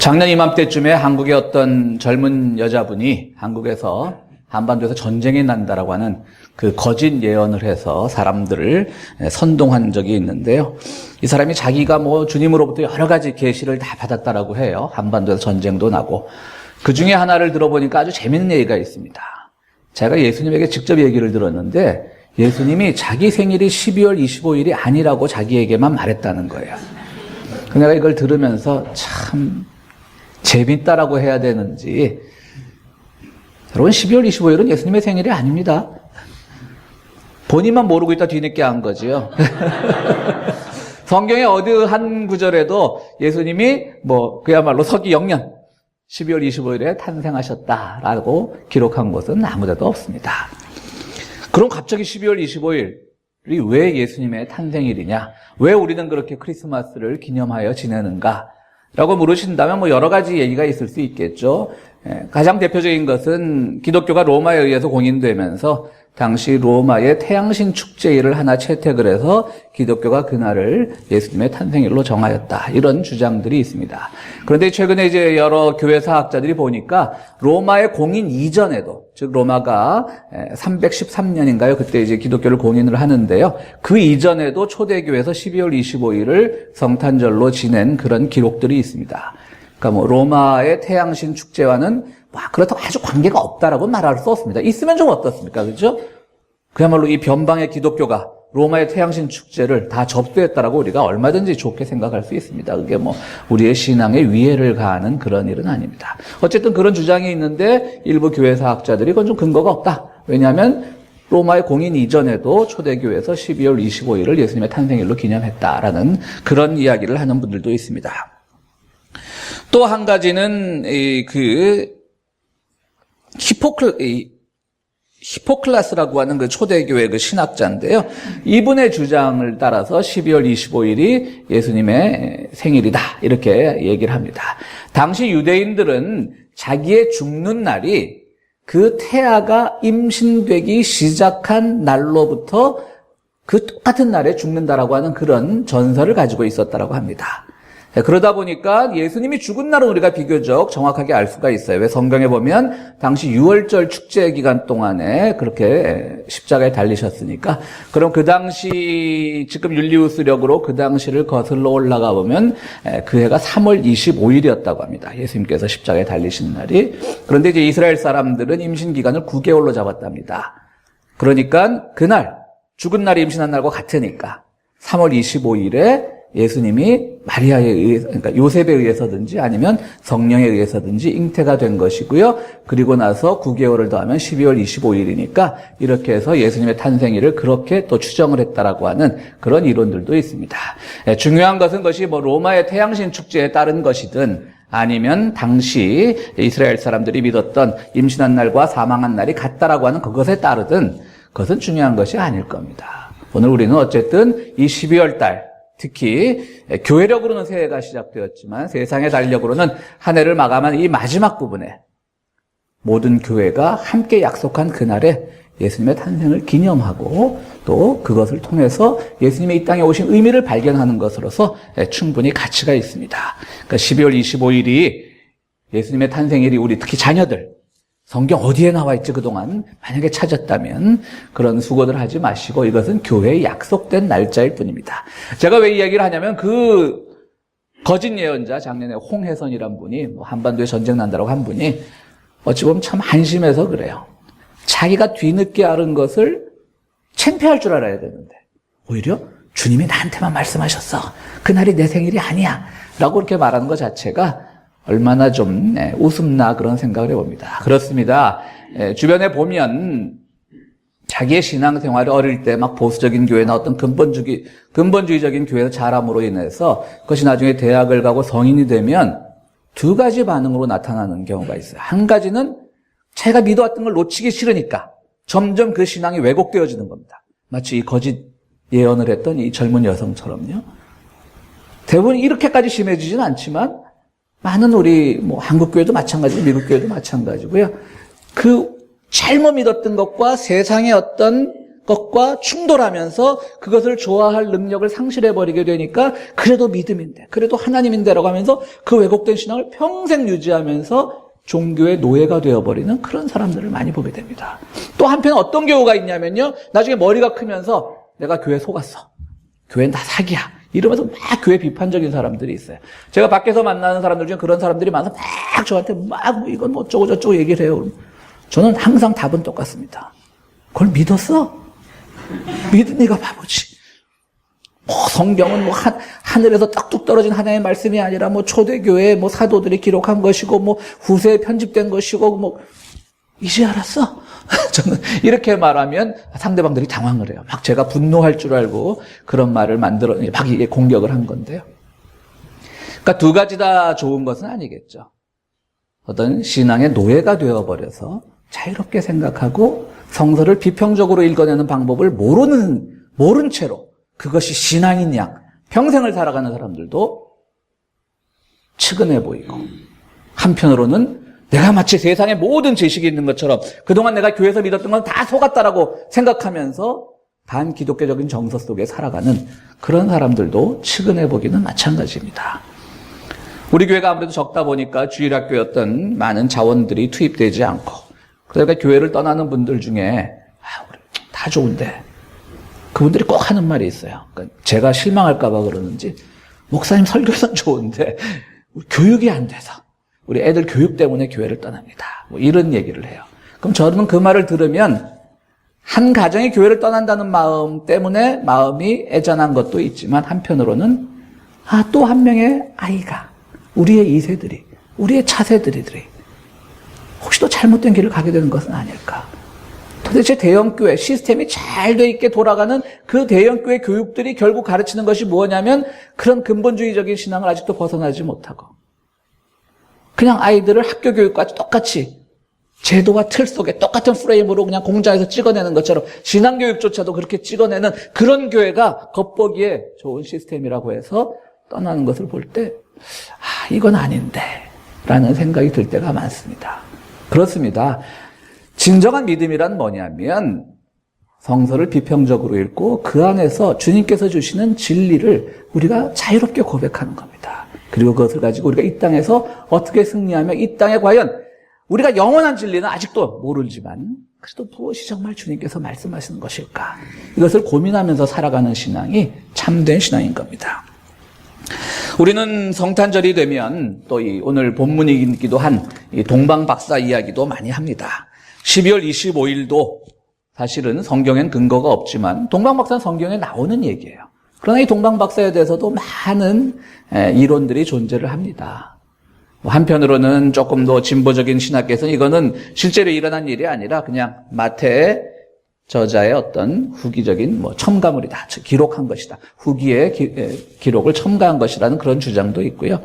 작년 이맘때쯤에 한국의 어떤 젊은 여자분이 한국에서 한반도에서 전쟁이 난다라고 하는 그 거짓 예언을 해서 사람들을 선동한 적이 있는데요. 이 사람이 자기가 주님으로부터 여러 가지 계시를 다 받았다라고 해요. 한반도에서 전쟁도 나고. 그 중에 하나를 들어보니까 아주 재밌는 얘기가 있습니다. 제가 예수님에게 직접 얘기를 들었는데 예수님이 자기 생일이 12월 25일이 아니라고 자기에게만 말했다는 거예요. 내가 이걸 들으면서 참 재밌다라고 해야 되는지, 여러분 12월 25일은 예수님의 생일이 아닙니다. 본인만 모르고 있다 뒤늦게 한 거지요. 성경의 어느 한 구절에도 예수님이 그야말로 서기 0년 12월 25일에 탄생하셨다라고 기록한 것은 아무데도 없습니다. 그럼 갑자기 12월 25일이 왜 예수님의 탄생일이냐? 왜 우리는 그렇게 크리스마스를 기념하여 지내는가? 라고 물으신다면 여러 가지 얘기가 있을 수 있겠죠. 가장 대표적인 것은 기독교가 로마에 의해서 공인되면서 당시 로마의 태양신 축제일을 하나 채택을 해서 기독교가 그날을 예수님의 탄생일로 정하였다. 이런 주장들이 있습니다. 그런데 최근에 이제 여러 교회 사학자들이 보니까 로마의 공인 이전에도, 즉 로마가 313년인가요? 그때 이제 기독교를 공인을 하는데요. 그 이전에도 초대교회에서 12월 25일을 성탄절로 지낸 그런 기록들이 있습니다. 그러니까 로마의 태양신 축제와는 그렇다고 아주 관계가 없다라고 말할 수 없습니다. 있으면 좀 어떻습니까? 그렇죠? 그야말로 이 변방의 기독교가 로마의 태양신 축제를 다 접수했다라고 우리가 얼마든지 좋게 생각할 수 있습니다. 그게 우리의 신앙에 위해를 가하는 그런 일은 아닙니다. 어쨌든 그런 주장이 있는데 일부 교회 사학자들이 그건 좀 근거가 없다. 왜냐하면 로마의 공인 이전에도 초대교회에서 12월 25일을 예수님의 탄생일로 기념했다라는 그런 이야기를 하는 분들도 있습니다. 또 한 가지는 히포클라스라고 하는 그 초대교회 그 신학자인데요. 이분의 주장을 따라서 12월 25일이 예수님의 생일이다. 이렇게 얘기를 합니다. 당시 유대인들은 자기의 죽는 날이 그 태아가 임신되기 시작한 날로부터 그 똑같은 날에 죽는다라고 하는 그런 전설을 가지고 있었다라고 합니다. 그러다 보니까 예수님이 죽은 날은 우리가 비교적 정확하게 알 수가 있어요. 왜 성경에 보면 당시 6월절 축제 기간 동안에 그렇게 십자가에 달리셨으니까. 그럼 그 당시 지금 율리우스력으로 그 당시를 거슬러 올라가 보면 그 해가 3월 25일이었다고 합니다. 예수님께서 십자가에 달리신 날이. 그런데 이제 이스라엘 사람들은 임신 기간을 9개월로 잡았답니다. 그러니까 그날 죽은 날이 임신한 날과 같으니까 3월 25일에 예수님이 마리아에 의해서, 그러니까 요셉에 의해서든지 아니면 성령에 의해서든지 잉태가 된 것이고요. 그리고 나서 9개월을 더하면 12월 25일이니까 이렇게 해서 예수님의 탄생일을 그렇게 또 추정을 했다라고 하는 그런 이론들도 있습니다. 중요한 것은 그것이 로마의 태양신 축제에 따른 것이든 아니면 당시 이스라엘 사람들이 믿었던 임신한 날과 사망한 날이 같다라고 하는 그것에 따르든 그것은 중요한 것이 아닐 겁니다. 오늘 우리는 어쨌든 이 12월 달, 특히 교회력으로는 새해가 시작되었지만 세상의 달력으로는 한 해를 마감한 이 마지막 부분에 모든 교회가 함께 약속한 그날에 예수님의 탄생을 기념하고 또 그것을 통해서 예수님의 이 땅에 오신 의미를 발견하는 것으로서 충분히 가치가 있습니다. 그러니까 12월 25일이 예수님의 탄생일이 우리 특히 자녀들 성경 어디에 나와 있지 그동안 만약에 찾았다면 그런 수고들 하지 마시고 이것은 교회에 약속된 날짜일 뿐입니다. 제가 왜 이야기를 하냐면 그 거짓 예언자 작년에 홍혜선이란 분이 한반도에 전쟁 난다라고 한 분이 어찌 보면 참 한심해서 그래요. 자기가 뒤늦게 알은 것을 창피할 줄 알아야 되는데 오히려 주님이 나한테만 말씀하셨어. 그날이 내 생일이 아니야 라고 그렇게 말하는 것 자체가 얼마나 좀 웃음나 그런 생각을 해봅니다. 그렇습니다. 주변에 보면 자기의 신앙생활을 어릴 때 보수적인 교회나 어떤 근본주의적인 교회에서 자람으로 인해서 그것이 나중에 대학을 가고 성인이 되면 두 가지 반응으로 나타나는 경우가 있어요. 한 가지는 자기가 믿어왔던 걸 놓치기 싫으니까 점점 그 신앙이 왜곡되어지는 겁니다. 마치 이 거짓 예언을 했던 이 젊은 여성처럼요. 대부분 이렇게까지 심해지진 않지만 많은 우리 한국 교회도 마찬가지고 미국 교회도 마찬가지고요. 그 잘못 믿었던 것과 세상의 어떤 것과 충돌하면서 그것을 좋아할 능력을 상실해버리게 되니까 그래도 믿음인데, 그래도 하나님인데라고 하면서 그 왜곡된 신앙을 평생 유지하면서 종교의 노예가 되어버리는 그런 사람들을 많이 보게 됩니다. 또 한편 어떤 경우가 있냐면요, 나중에 머리가 크면서 내가 교회 속았어, 교회는 다 사기야 이러면서 막 교회 비판적인 사람들이 있어요. 제가 밖에서 만나는 사람들 중에 그런 사람들이 많아서 막 저한테 막 뭐 이건 뭐 어쩌고 저쩌고 얘기를 해요. 저는 항상 답은 똑같습니다. 그걸 믿었어? 믿으니까 바보지. 뭐 성경은 뭐 하늘에서 딱뚝 떨어진 하나님의 말씀이 아니라 뭐 초대교회 뭐 사도들이 기록한 것이고 뭐 후세에 편집된 것이고 뭐 이제 알았어? 저는 이렇게 말하면 상대방들이 당황을 해요. 막 제가 분노할 줄 알고 그런 말을 만들어 막 이게 공격을 한 건데요. 그러니까 두 가지 다 좋은 것은 아니겠죠. 어떤 신앙의 노예가 되어버려서 자유롭게 생각하고 성서를 비평적으로 읽어내는 방법을 모른 채로 그것이 신앙인 양 평생을 살아가는 사람들도 측은해 보이고, 한편으로는 내가 마치 세상의 모든 지식이 있는 것처럼 그동안 내가 교회에서 믿었던 건 다 속았다라고 생각하면서 반기독교적인 정서 속에 살아가는 그런 사람들도 측은해 보기는 마찬가지입니다. 우리 교회가 아무래도 적다 보니까 주일학교였던 많은 자원들이 투입되지 않고, 그러니까 교회를 떠나는 분들 중에 우리 다 좋은데 그분들이 꼭 하는 말이 있어요. 그러니까 제가 실망할까 봐 그러는지, 목사님 설교는 좋은데 우리 교육이 안 돼서 우리 애들 교육 때문에 교회를 떠납니다, 뭐 이런 얘기를 해요. 그럼 저는 그 말을 들으면 한 가정이 교회를 떠난다는 마음 때문에 마음이 애잔한 것도 있지만, 한편으로는 또 한 명의 아이가, 우리의 2세들이, 우리의 차세들이 혹시 또 잘못된 길을 가게 되는 것은 아닐까. 도대체 대형교회 시스템이 잘 돼 있게 돌아가는 그 대형교회 교육들이 결국 가르치는 것이 뭐냐면 그런 근본주의적인 신앙을 아직도 벗어나지 못하고, 그냥 아이들을 학교 교육과 똑같이 제도와 틀 속에 똑같은 프레임으로 그냥 공장에서 찍어내는 것처럼 신앙교육조차도 그렇게 찍어내는 그런 교회가 겉보기에 좋은 시스템이라고 해서 떠나는 것을 볼 때 이건 아닌데 라는 생각이 들 때가 많습니다. 그렇습니다. 진정한 믿음이란 뭐냐면 성서를 비평적으로 읽고 그 안에서 주님께서 주시는 진리를 우리가 자유롭게 고백하는 겁니다. 그리고 그것을 가지고 우리가 이 땅에서 어떻게 승리하며 이 땅에 과연 우리가 영원한 진리는 아직도 모르지만 그래도 무엇이 정말 주님께서 말씀하시는 것일까, 이것을 고민하면서 살아가는 신앙이 참된 신앙인 겁니다. 우리는 성탄절이 되면 또 오늘 본문이기도 한 동방박사 이야기도 많이 합니다. 12월 25일도 사실은 성경엔 근거가 없지만 동방박사는 성경에 나오는 얘기예요. 그러나 이 동방박사에 대해서도 많은 이론들이 존재를 합니다. 한편으로는 조금 더 진보적인 신학계에서는 이거는 실제로 일어난 일이 아니라 그냥 마태의 저자의 어떤 후기적인 첨가물이다, 기록한 것이다, 후기의 기록을 첨가한 것이라는 그런 주장도 있고요.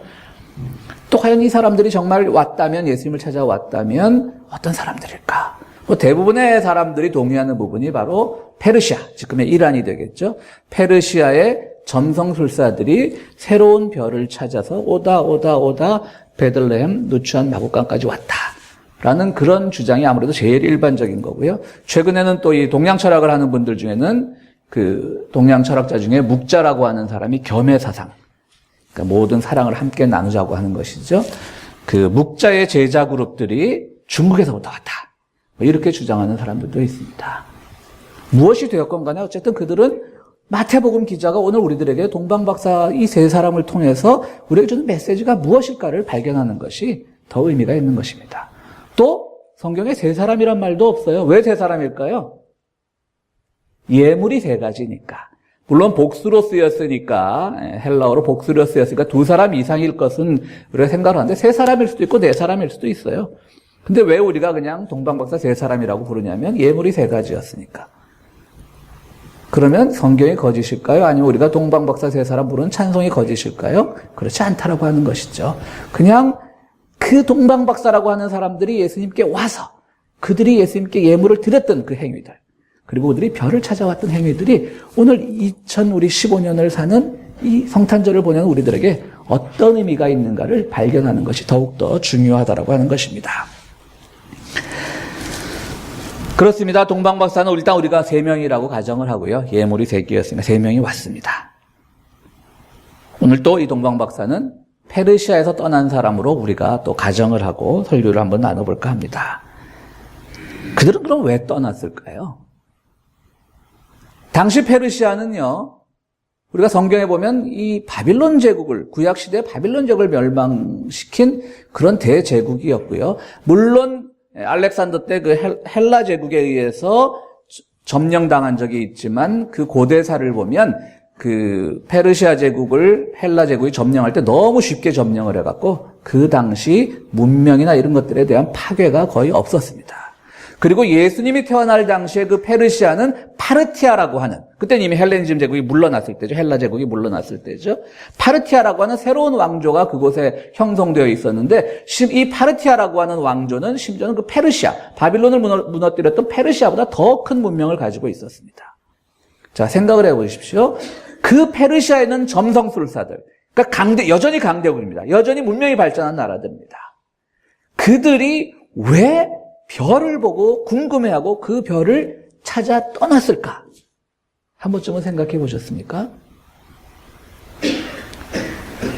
또 과연 이 사람들이 정말 왔다면, 예수님을 찾아왔다면 어떤 사람들일까? 대부분의 사람들이 동의하는 부분이 바로 페르시아, 지금의 이란이 되겠죠. 페르시아의 점성술사들이 새로운 별을 찾아서 오다 베들레헴 누추한 마구간까지 왔다라는 그런 주장이 아무래도 제일 일반적인 거고요. 최근에는 또 이 동양 철학을 하는 분들 중에는 그 동양 철학자 중에 묵자라고 하는 사람이 겸해사상, 그러니까 모든 사랑을 함께 나누자고 하는 것이죠. 그 묵자의 제자 그룹들이 중국에서부터 왔다, 이렇게 주장하는 사람들도 있습니다. 무엇이 되었건 간에 어쨌든 그들은 마태복음 기자가 오늘 우리들에게 동방박사 이 세 사람을 통해서 우리에게 주는 메시지가 무엇일까를 발견하는 것이 더 의미가 있는 것입니다. 또 성경에 세 사람이란 말도 없어요. 왜 세 사람일까요? 예물이 세 가지니까. 물론 복수로 쓰였으니까, 헬라어로 복수로 쓰였으니까 두 사람 이상일 것은 우리가 생각을 하는데 세 사람일 수도 있고 네 사람일 수도 있어요. 근데 왜 우리가 그냥 동방박사 세 사람이라고 부르냐면 예물이 세 가지였으니까. 그러면 성경이 거짓일까요? 아니면 우리가 동방박사 세 사람 부르는 찬송이 거짓일까요? 그렇지 않다라고 하는 것이죠. 그냥 그 동방박사라고 하는 사람들이 예수님께 와서 그들이 예수님께 예물을 드렸던 그 행위들, 그리고 그들이 별을 찾아왔던 행위들이 오늘 2015년을 사는 이 성탄절을 보내는 우리들에게 어떤 의미가 있는가를 발견하는 것이 더욱더 중요하다라고 하는 것입니다. 그렇습니다. 동방박사는 일단 우리가 3명이라고 가정을 하고요. 예물이 3개였으니까 3명이 왔습니다. 오늘 또 이 동방박사는 페르시아에서 떠난 사람으로 우리가 또 가정을 하고 설교를 한번 나눠볼까 합니다. 그들은 그럼 왜 떠났을까요? 당시 페르시아는요, 우리가 성경에 보면 이 바빌론 제국을, 구약시대 바빌론 제국을 멸망시킨 그런 대제국이었고요. 물론 알렉산더 때 그 헬라 제국에 의해서 점령당한 적이 있지만 그 고대사를 보면 그 페르시아 제국을 헬라 제국이 점령할 때 너무 쉽게 점령을 해갖고 그 당시 문명이나 이런 것들에 대한 파괴가 거의 없었습니다. 그리고 예수님이 태어날 당시에 그 페르시아는 파르티아라고 하는, 그때는 이미 헬레니즘 제국이 물러났을 때죠. 헬라 제국이 물러났을 때죠. 파르티아라고 하는 새로운 왕조가 그곳에 형성되어 있었는데, 이 파르티아라고 하는 왕조는 심지어는 그 페르시아, 바빌론을 무너뜨렸던 페르시아보다 더 큰 문명을 가지고 있었습니다. 자, 생각을 해보십시오. 그 페르시아에는 점성술사들, 그러니까 여전히 강대국입니다. 여전히 문명이 발전한 나라들입니다. 그들이 왜 별을 보고 궁금해하고 그 별을 찾아 떠났을까? 한 번쯤은 생각해 보셨습니까?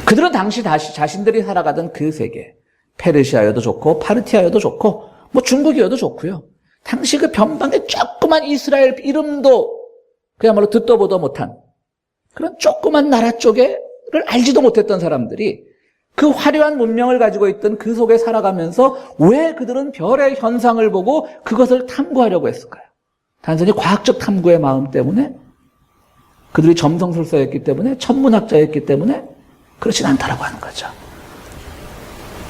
그들은 당시 자신들이 살아가던 그 세계, 페르시아여도 좋고 파르티아여도 좋고 뭐 중국이어도 좋고요. 당시 그 변방의 조그만 이스라엘 이름도 그야말로 듣도 보도 못한 그런 조그만 나라 쪽에를 알지도 못했던 사람들이 그 화려한 문명을 가지고 있던 그 속에 살아가면서 왜 그들은 별의 현상을 보고 그것을 탐구하려고 했을까요? 단순히 과학적 탐구의 마음 때문에? 그들이 점성술사였기 때문에? 천문학자였기 때문에? 그렇진 않다라고 하는 거죠.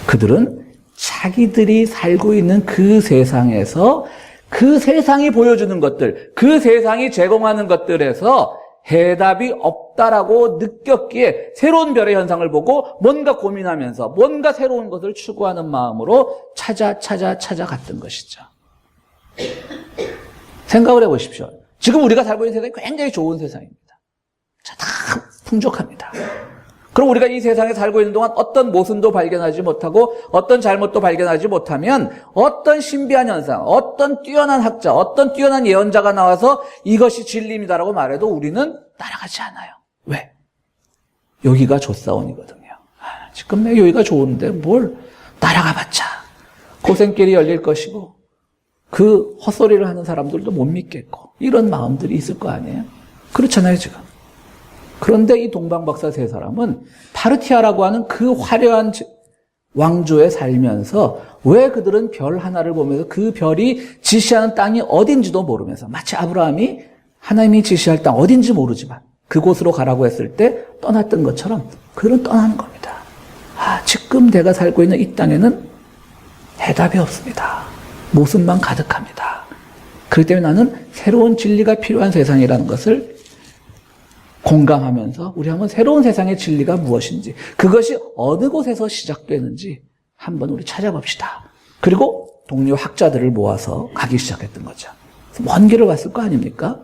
그들은 자기들이 살고 있는 그 세상에서 그 세상이 보여주는 것들, 그 세상이 제공하는 것들에서 해답이 없다라고 느꼈기에 새로운 별의 현상을 보고 뭔가 고민하면서 뭔가 새로운 것을 추구하는 마음으로 찾아갔던 것이죠. 생각을 해보십시오. 지금 우리가 살고 있는 세상이 굉장히 좋은 세상입니다. 자, 다 풍족합니다. 그럼 우리가 이 세상에 살고 있는 동안 어떤 모순도 발견하지 못하고 어떤 잘못도 발견하지 못하면 어떤 신비한 현상, 어떤 뛰어난 학자, 어떤 뛰어난 예언자가 나와서 이것이 진리입니다라고 말해도 우리는 따라가지 않아요. 왜? 여기가 좋사원이거든요. 지금 내 여기가 좋은데 뭘 따라가봤자 고생길이 열릴 것이고 그 헛소리를 하는 사람들도 못 믿겠고 이런 마음들이 있을 거 아니에요? 그렇잖아요, 지금. 그런데 이 동방박사 세 사람은 파르티아라고 하는 그 화려한 왕조에 살면서 왜 그들은 별 하나를 보면서 그 별이 지시하는 땅이 어딘지도 모르면서 마치 아브라함이 하나님이 지시할 땅 어딘지 모르지만 그곳으로 가라고 했을 때 떠났던 것처럼 그들은 떠나는 겁니다. 지금 내가 살고 있는 이 땅에는 해답이 없습니다. 모순만 가득합니다. 그렇기 때문에 나는 새로운 진리가 필요한 세상이라는 것을 공감하면서 우리 한번 새로운 세상의 진리가 무엇인지 그것이 어느 곳에서 시작되는지 한번 우리 찾아봅시다. 그리고 동료 학자들을 모아서 가기 시작했던 거죠. 먼 길을 갔을 거 아닙니까?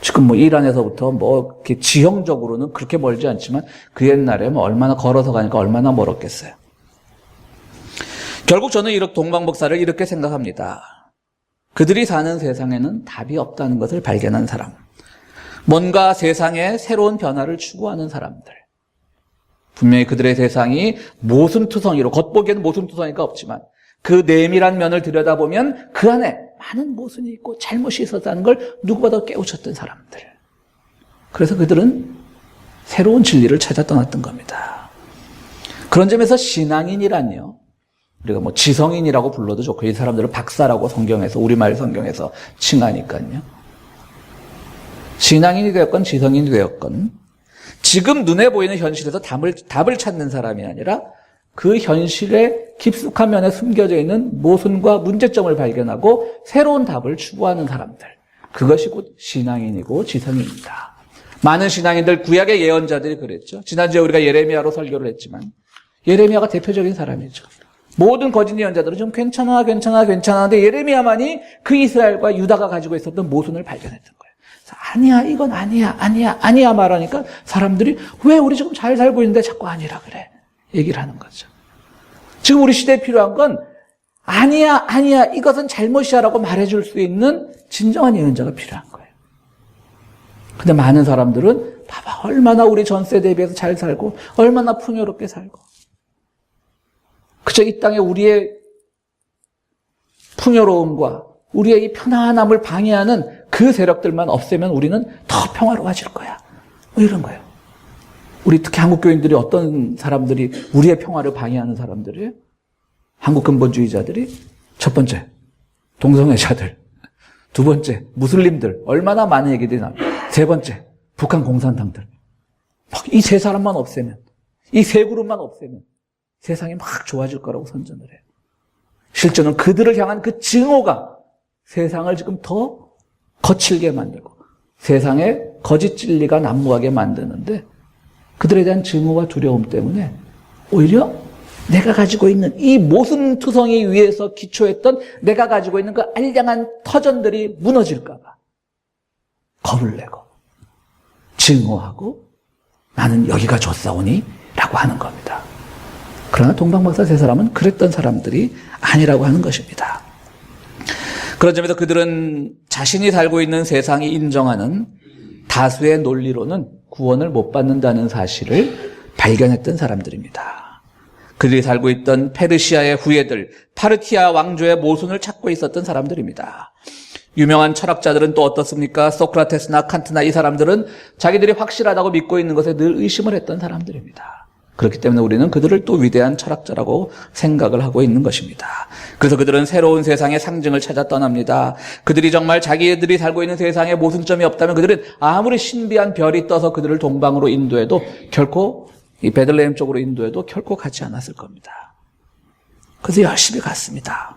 지금 뭐 이란에서부터 뭐 이렇게 지형적으로는 그렇게 멀지 않지만 그 옛날에 뭐 얼마나 걸어서 가니까 얼마나 멀었겠어요. 결국 저는 이렇게 동방박사를 이렇게 생각합니다. 그들이 사는 세상에는 답이 없다는 것을 발견한 사람. 뭔가 세상에 새로운 변화를 추구하는 사람들. 분명히 그들의 세상이 모순투성이로, 겉보기에는 모순투성이가 없지만 그 내밀한 면을 들여다보면 그 안에 많은 모순이 있고 잘못이 있었다는 걸 누구보다 깨우쳤던 사람들. 그래서 그들은 새로운 진리를 찾아 떠났던 겁니다. 그런 점에서 신앙인이란요, 우리가 뭐 지성인이라고 불러도 좋고 이 사람들을 박사라고 성경에서, 우리말 성경에서 칭하니까요. 신앙인이 되었건 지성인이 되었건 지금 눈에 보이는 현실에서 답을 찾는 사람이 아니라 그 현실의 깊숙한 면에 숨겨져 있는 모순과 문제점을 발견하고 새로운 답을 추구하는 사람들. 그것이 곧 신앙인이고 지성인입니다. 많은 신앙인들, 구약의 예언자들이 그랬죠. 지난주에 우리가 예레미야로 설교를 했지만 예레미야가 대표적인 사람이죠. 모든 거짓 예언자들은 좀 괜찮아 하는데 예레미야만이 그 이스라엘과 유다가 가지고 있었던 모순을 발견했던 거예요. 아니야, 이건 아니야 말하니까 사람들이 왜 우리 지금 잘 살고 있는데 자꾸 아니라 그래 얘기를 하는 거죠. 지금 우리 시대에 필요한 건 아니야, 아니야, 이것은 잘못이야 라고 말해줄 수 있는 진정한 예언자가 필요한 거예요. 근데 많은 사람들은 봐봐, 얼마나 우리 전세 대비해서 잘 살고 얼마나 풍요롭게 살고 그저 이 땅에 우리의 풍요로움과 우리의 이 편안함을 방해하는 그 세력들만 없애면 우리는 더 평화로워질 거야. 뭐 이런 거예요. 우리 특히 한국 교인들이 어떤 사람들이 우리의 평화를 방해하는 사람들이에요? 한국 근본주의자들이 첫 번째 동성애자들, 두 번째 무슬림들, 얼마나 많은 얘기들이 나와요. 세 번째 북한 공산당들. 이 세 사람만 없애면, 이 세 그룹만 없애면 세상이 막 좋아질 거라고 선전을 해요. 실제는 그들을 향한 그 증오가 세상을 지금 더 거칠게 만들고 세상에 거짓 진리가 난무하게 만드는데, 그들에 대한 증오와 두려움 때문에 오히려 내가 가지고 있는 이 모순투성이 위에서 기초했던 내가 가지고 있는 그 알량한 터전들이 무너질까 봐 겁을 내고 증오하고 나는 여기가 좋사오니 라고 하는 겁니다. 그러나 동방박사 세 사람은 그랬던 사람들이 아니라고 하는 것입니다. 그런 점에서 그들은 자신이 살고 있는 세상이 인정하는 다수의 논리로는 구원을 못 받는다는 사실을 발견했던 사람들입니다. 그들이 살고 있던 페르시아의 후예들, 파르티아 왕조의 모순을 찾고 있었던 사람들입니다. 유명한 철학자들은 또 어떻습니까? 소크라테스나 칸트나 이 사람들은 자기들이 확실하다고 믿고 있는 것에 늘 의심을 했던 사람들입니다. 그렇기 때문에 우리는 그들을 또 위대한 철학자라고 생각을 하고 있는 것입니다. 그래서 그들은 새로운 세상의 상징을 찾아 떠납니다. 그들이 정말 자기들이 살고 있는 세상에 모순점이 없다면 그들은 아무리 신비한 별이 떠서 그들을 동방으로 인도해도 결코, 이 베들레헴 쪽으로 인도해도 결코 가지 않았을 겁니다. 그래서 열심히 갔습니다.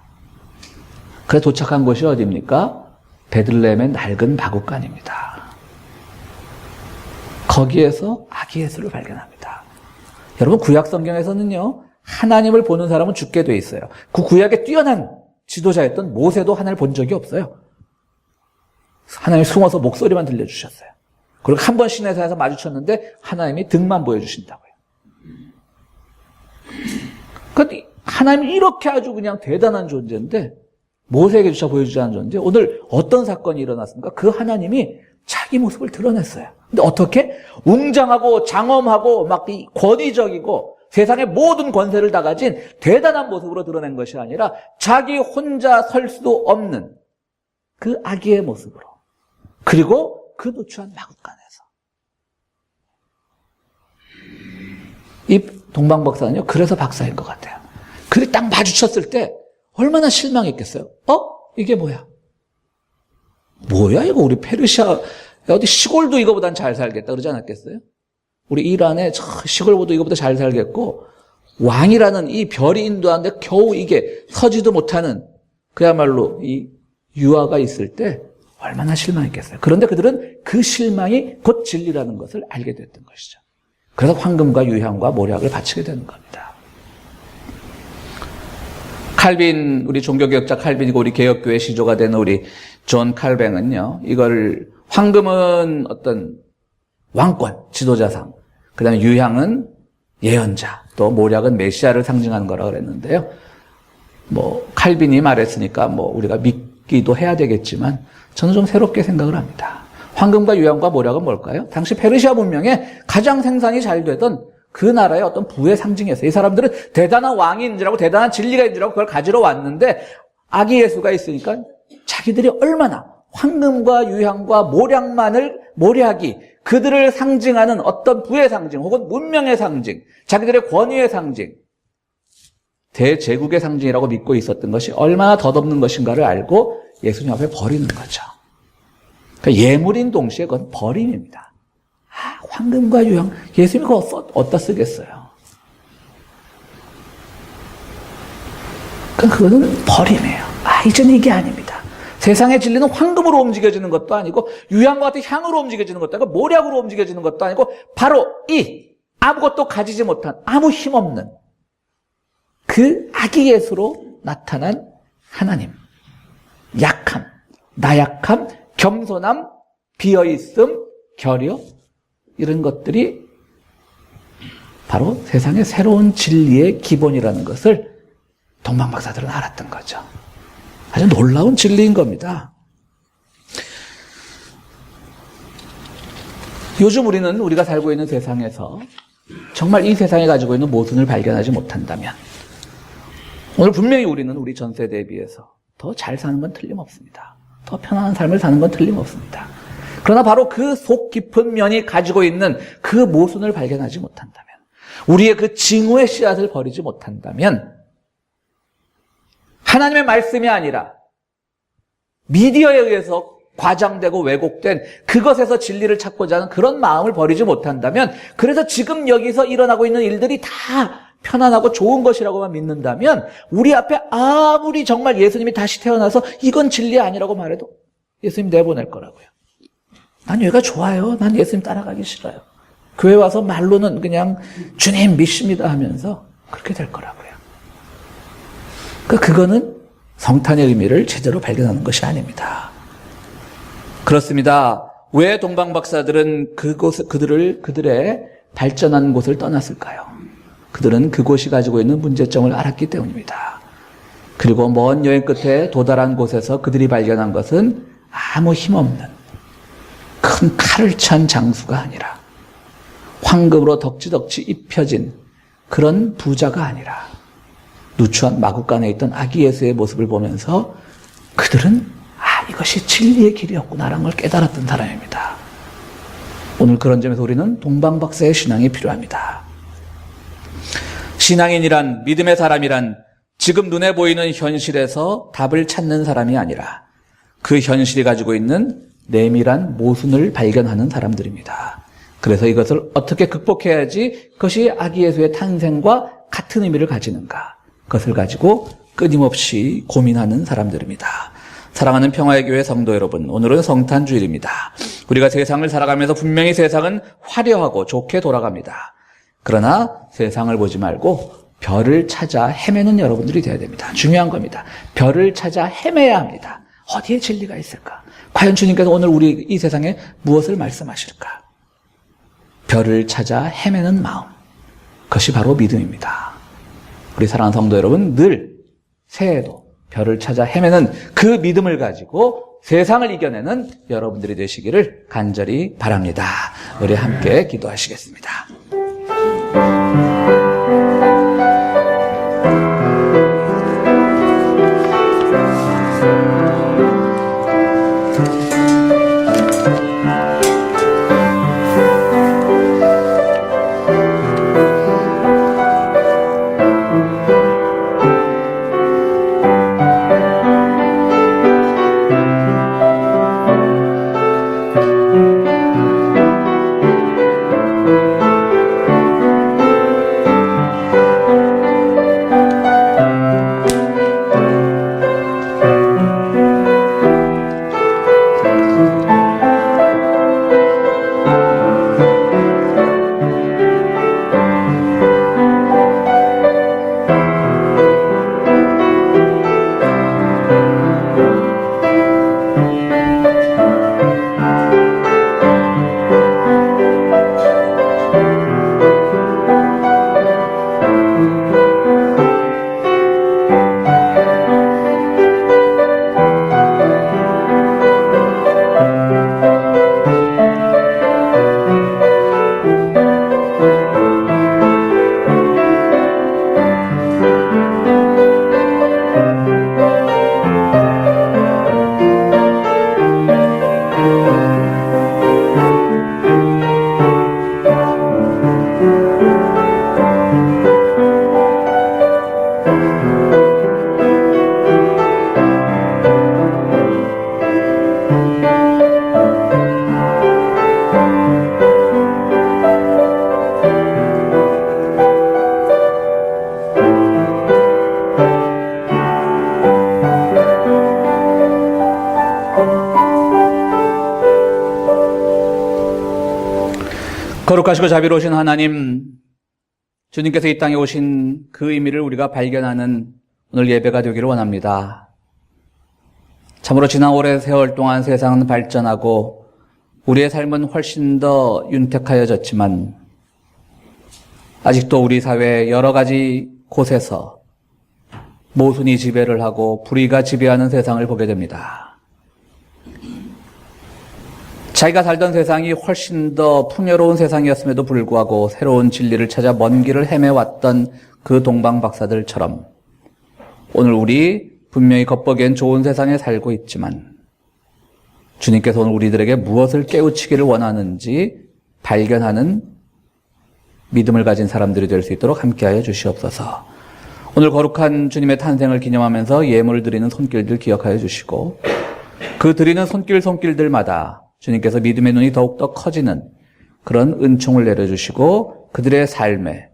그래 도착한 곳이 어디입니까? 베들레헴의 낡은 마구간입니다. 거기에서 아기 예수를 발견합니다. 여러분, 구약 성경에서는요, 하나님을 보는 사람은 죽게 돼 있어요. 그 구약에 뛰어난 지도자였던 모세도 하나님을 본 적이 없어요. 하나님이 숨어서 목소리만 들려주셨어요. 그리고 한 번 시내산에서 마주쳤는데 하나님이 등만 보여주신다고요. 그러니까 하나님이 이렇게 아주 그냥 대단한 존재인데 모세에게조차 보여주지 않은 존재. 오늘 어떤 사건이 일어났습니까? 그 하나님이 자기 모습을 드러냈어요. 근데 어떻게? 웅장하고 장엄하고 막 이 권위적이고 세상의 모든 권세를 다 가진 대단한 모습으로 드러낸 것이 아니라 자기 혼자 설 수도 없는 그 아기의 모습으로, 그리고 그 누추한 마구간에서. 이 동방박사는요, 그래서 박사인 것 같아요. 그들이 딱 마주쳤을 때 얼마나 실망했겠어요? 이게 뭐야? 뭐야 이거, 우리 페르시아 어디 시골도 이거보단 잘 살겠다 그러지 않았겠어요? 우리 이란의 저 시골보다 이거보다 잘 살겠고, 왕이라는 이 별이 인도하는데 겨우 이게 서지도 못하는 그야말로 이 유아가 있을 때 얼마나 실망했겠어요. 그런데 그들은 그 실망이 곧 진리라는 것을 알게 됐던 것이죠. 그래서 황금과 유향과 모략을 바치게 되는 겁니다. 칼빈, 우리 종교개혁자 칼빈이고 우리 개혁교회 시조가 되는 우리 존 칼뱅은요, 이걸 황금은 어떤 왕권, 지도자상, 그 다음에 유향은 예언자, 또 모략은 메시아를 상징하는 거라고 그랬는데요. 뭐 칼빈이 말했으니까 뭐 우리가 믿기도 해야 되겠지만 저는 좀 새롭게 생각을 합니다. 황금과 유향과 모략은 뭘까요? 당시 페르시아 문명에 가장 생산이 잘 되던 그 나라의 어떤 부의 상징이었어요. 이 사람들은 대단한 왕인 줄 알고 대단한 진리가 있는 줄 알고 그걸 가지러 왔는데 아기 예수가 있으니까 자기들이 얼마나 황금과 유향과 모략이 그들을 상징하는 어떤 부의 상징 혹은 문명의 상징, 자기들의 권위의 상징, 대제국의 상징이라고 믿고 있었던 것이 얼마나 덧없는 것인가를 알고 예수님 앞에 버리는 거죠. 그러니까 예물인 동시에 그건 버림입니다. 황금과 유향, 예수님이 그거 어디다 쓰겠어요? 그러니까 그거는 버림이에요. 이제는 이게 아닙니다. 세상의 진리는 황금으로 움직여지는 것도 아니고 유향과 같은 향으로 움직여지는 것도 아니고 모략으로 움직여지는 것도 아니고 바로 이 아무것도 가지지 못한 아무 힘없는 그 아기 예수로 나타난 하나님. 약함, 나약함, 겸손함, 비어있음, 결여, 이런 것들이 바로 세상의 새로운 진리의 기본이라는 것을 동방박사들은 알았던 거죠. 아주 놀라운 진리인 겁니다. 요즘 우리가 살고 있는 세상에서 정말 이 세상에 가지고 있는 모순을 발견하지 못한다면 오늘 분명히 우리는 우리 전 세대에 비해서 더 잘 사는 건 틀림없습니다. 더 편안한 삶을 사는 건 틀림없습니다. 그러나 바로 그 속 깊은 면이 가지고 있는 그 모순을 발견하지 못한다면, 우리의 그 징후의 씨앗을 버리지 못한다면 하나님의 말씀이 아니라 미디어에 의해서 과장되고 왜곡된 그것에서 진리를 찾고자 하는 그런 마음을 버리지 못한다면, 그래서 지금 여기서 일어나고 있는 일들이 다 편안하고 좋은 것이라고만 믿는다면 우리 앞에 아무리 정말 예수님이 다시 태어나서 이건 진리 아니라고 말해도 예수님 내보낼 거라고요. 난 여기가 좋아요. 난 예수님 따라가기 싫어요. 교회 와서 말로는 그냥 주님 믿습니다 하면서 그렇게 될 거라고요. 그거는 성탄의 의미를 제대로 발견하는 것이 아닙니다. 그렇습니다. 왜 동방박사들은 그들의 발전한 곳을 떠났을까요? 그들은 그곳이 가지고 있는 문제점을 알았기 때문입니다. 그리고 먼 여행 끝에 도달한 곳에서 그들이 발견한 것은 아무 힘없는 큰 칼을 찬 장수가 아니라 황금으로 덕지덕지 입혀진 그런 부자가 아니라 누추한 마구간에 있던 아기 예수의 모습을 보면서 그들은 이것이 진리의 길이었구나라는 걸 깨달았던 사람입니다. 오늘 그런 점에서 우리는 동방박사의 신앙이 필요합니다. 신앙인이란, 믿음의 사람이란 지금 눈에 보이는 현실에서 답을 찾는 사람이 아니라 그 현실이 가지고 있는 내밀한 모순을 발견하는 사람들입니다. 그래서 이것을 어떻게 극복해야지 그것이 아기 예수의 탄생과 같은 의미를 가지는가, 그것을 가지고 끊임없이 고민하는 사람들입니다. 사랑하는 평화의 교회 성도 여러분, 오늘은 성탄주일입니다. 우리가 세상을 살아가면서 분명히 세상은 화려하고 좋게 돌아갑니다. 그러나 세상을 보지 말고 별을 찾아 헤매는 여러분들이 되어야 됩니다. 중요한 겁니다. 별을 찾아 헤매야 합니다. 어디에 진리가 있을까? 과연 주님께서 오늘 우리 이 세상에 무엇을 말씀하실까? 별을 찾아 헤매는 마음, 그것이 바로 믿음입니다. 우리 사랑하는 성도 여러분, 늘 새해에도 별을 찾아 헤매는 그 믿음을 가지고 세상을 이겨내는 여러분들이 되시기를 간절히 바랍니다. 우리 함께 기도하시겠습니다. 거룩하시고 자비로우신 하나님, 주님께서 이 땅에 오신 그 의미를 우리가 발견하는 오늘 예배가 되기를 원합니다. 참으로 지난 오랜 세월 동안 세상은 발전하고 우리의 삶은 훨씬 더 윤택하여졌지만 아직도 우리 사회 여러 가지 곳에서 모순이 지배를 하고 불의가 지배하는 세상을 보게 됩니다. 자기가 살던 세상이 훨씬 더 풍요로운 세상이었음에도 불구하고 새로운 진리를 찾아 먼 길을 헤매왔던 그 동방 박사들처럼 오늘 우리 분명히 겉보기엔 좋은 세상에 살고 있지만 주님께서 오늘 우리들에게 무엇을 깨우치기를 원하는지 발견하는 믿음을 가진 사람들이 될 수 있도록 함께하여 주시옵소서. 오늘 거룩한 주님의 탄생을 기념하면서 예물을 드리는 손길들 기억하여 주시고 그 드리는 손길들마다 주님께서 믿음의 눈이 더욱더 커지는 그런 은총을 내려주시고 그들의 삶에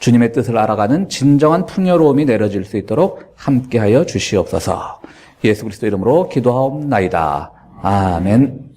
주님의 뜻을 알아가는 진정한 풍요로움이 내려질 수 있도록 함께하여 주시옵소서. 예수 그리스도 이름으로 기도하옵나이다. 아멘.